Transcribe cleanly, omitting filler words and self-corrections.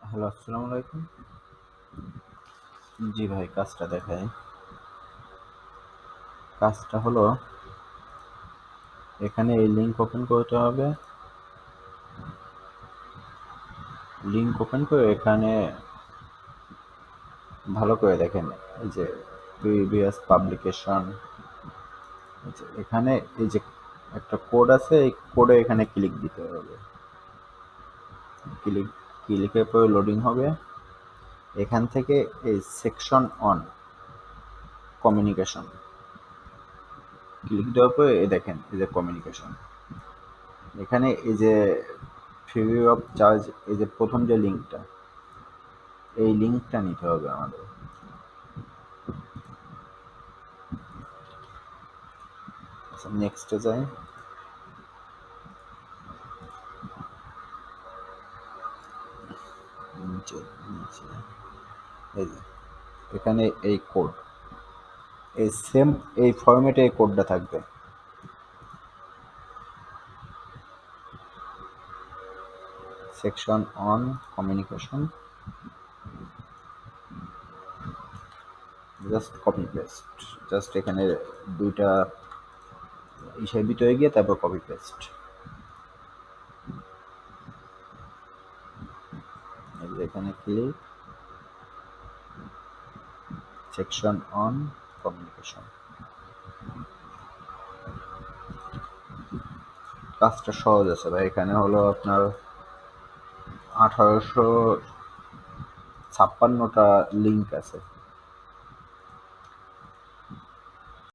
Hello, আসসালামু আলাইকুম। জি ভাই, কাজটা দেখাই। কাজটা হলো এখানে এই লিঙ্ক ওপেন করতে হবে। লিঙ্ক ওপেন করে এখানে ভালো করে দেখেন, এই যে প্রিভিয়াস পাবলিকেশন, এখানে এই যে একটা কোড আছে, এই কোডে এখানে ক্লিক দিতে হবে। ক্লিক ক্লিকের পরে লোডিং হবে। এখান থেকে এই সেকশন অন কমিউনিকেশন ক্লিক দেওয়ার পরে এই দেখেন, এই যে কমিউনিকেশন, এখানে এই যে ফ্রি অফ চার্জ, এই যে প্রথম যে লিঙ্কটা, এই লিঙ্কটা নিতে হবে আমাদের। নেক্সটে যাই। নিচে নিচে এই যে এখানে এই কোড, এই সেম এই ফরম্যাটে এই কোডটা থাকবে। Section on communication, just copy paste, just এখানে দুইটা ইসের ভিতরে গিয়ে তারপর কপি পেস্ট। এখানে ক্লিক, সেকশন অন কমিউনিকেশন। কাজটা সহজ আছে ভাই। এখানে হলো আপনার 1856টা লিঙ্ক আছে।